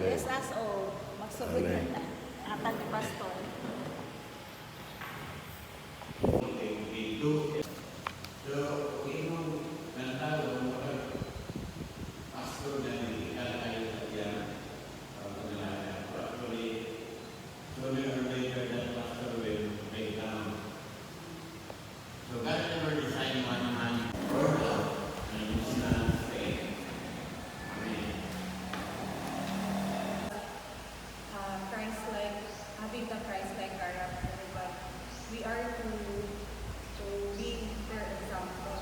Bless us all. Magsugod na. Atag ni Pastor. Christ-like, having the Christ-like character, but we are to be their example.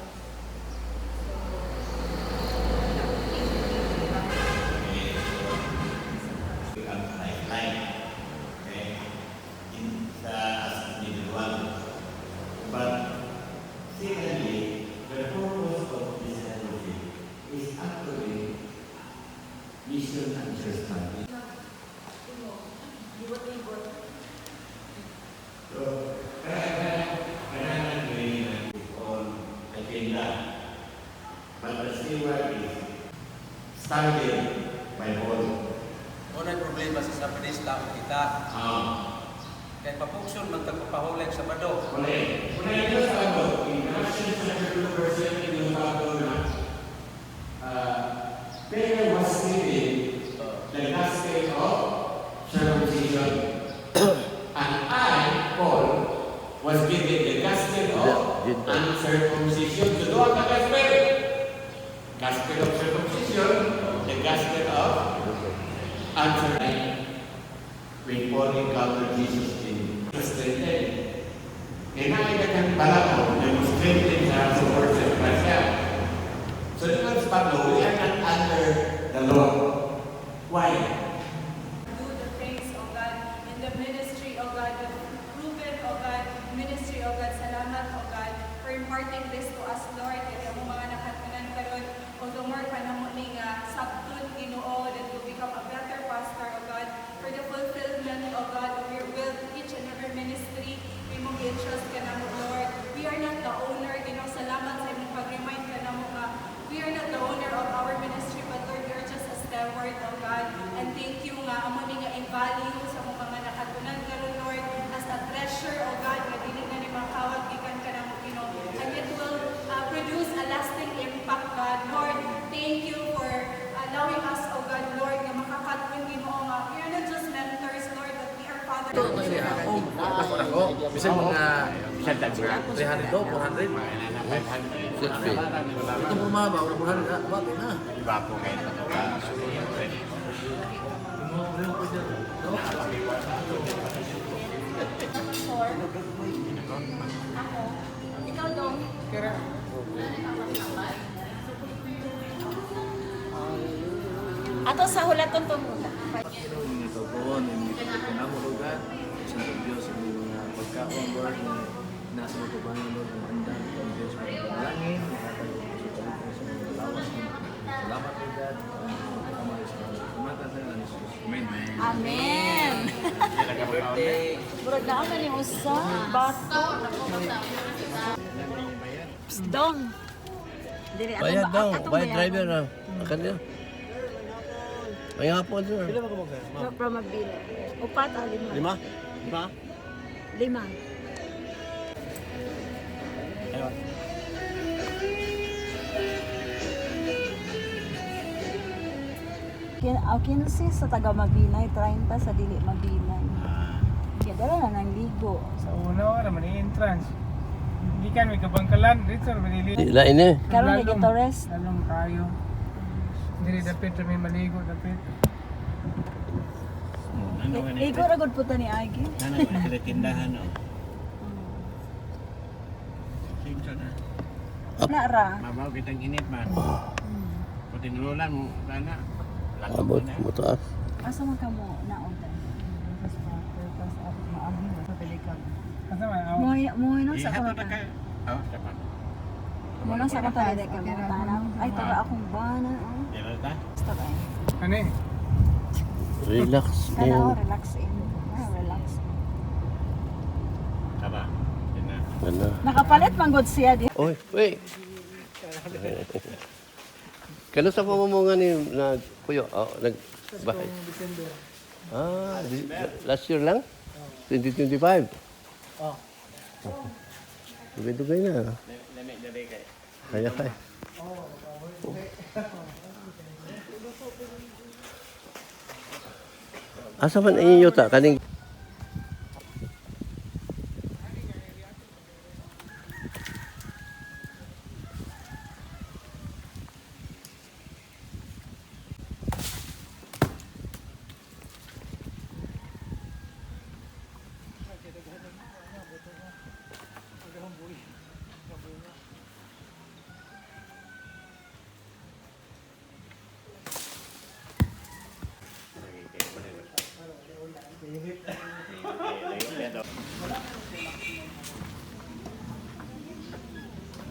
Mission understanding. So, kailangan gawin on agenda. But the steward is started by all. Unang problema sa Islam kita. Kaya papukson magtagpapahulag sa bado. Correct. Kung ito sa bado, in Actions chapter 2 verse 7 yung bado na Peter was given the gospel of circumcision. And I, Paul, was given the gospel of uncircumcision. So doon ang gospel. Gospel of circumcision, the gospel of uncircumcision. When Paul encountered Jesus in strengthened. E nakita kang balakaw na strengthened sa words of Christ. So the first Pablo, we are not under the law. Why? Do the things, O God, in the ministry, O God, the proven, O God, ministry, O God. Salamat, O God, for imparting this to us, Lord. Kaya mo mga nakatanan karon, o dumor ka na mo ni nga sabtun Ginoo that will become a better pastor, O God, for the fulfillment, O God, of your will to each and every ministry. We mong i-trust ka na mo, Lord. We are not the owner, Ginoo. Salamat sa imong pag-remind ka na mo nga. We are not the owner of our ministry, but Lord, we are just a steward, O God. And thank you nga, amo ni nga i-value sa mga nakatunan karon, Lord, as a treasure, O God, nga dili na ni makawag gikan ka na mo, Ginoo. And it will produce a lasting impact, God. Lord, thank you for allowing us, O God, Lord, nga makakatwin, Ginoo, nga we are not just mentors, Lord, but we are fathers. Ako, bisa mga 300 do, 400. Ito bumaba, 400, bakit na? Iba po kayo na Ako. Ikaw dong. Ato sa hulaton to muna. Ito po, hindi ko na mo lugar. Sa Diyos, ang mga pagkaon, Lord, na nasa mga tubangan, Lord, ang handa ng Diyos, magpapanalangin, makakalimutan sa palitan sa mga lawas. Salamat, Lord God. Kamay sa kumata sa Allah, Jesus. Amen. Amen. Murag na ako ni usa. Bato. Psst, dong. Dili, ato Bayad ba- daw, atong bayad bayaran. driver na. Akan niya. May hapon sir. From Mabila. Upat o lima? Lima? Lima? Lima. Ayun. Kinsi sa taga Mabinay, 30 sa dili Mabinay. Kaya dala na ng ligo. Sa una, naman yung entrance. Hindi kan may kabangkalan, dito sa malili. Di lain eh. Karon lagi Torres. Lalong kayo. Hindi dapit may maligo, dapit. Igo ra gud puta ni Agi. Ano na tindahan o. Na ra. Mabaw kitang init man. Pati nulan mo sana. Abot mo taas. Asa man kamo naon ta? Sa purpose of maagi sa pelikab. Asa man, ako. Mo no sa Ihato kota. na ka. Oh, dapat. Mo no sa kota dai ka mo tanaw. Ay taga akong bana. Diyan ta. Basta ba? Ano eh? Relax. Tanaw relax in. Relax. Tama. Yan na. Ano? Nakapalit man gud siya di. Oy, wait. Kano sa pamamunga ni na kuyo? Oh, nagbahay. December. Last year lang? 2025. Oh. Dugay-dugay na. Lamig na rin kayo. Kaya kay. Asa man ang inyo ta kaning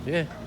Yeah.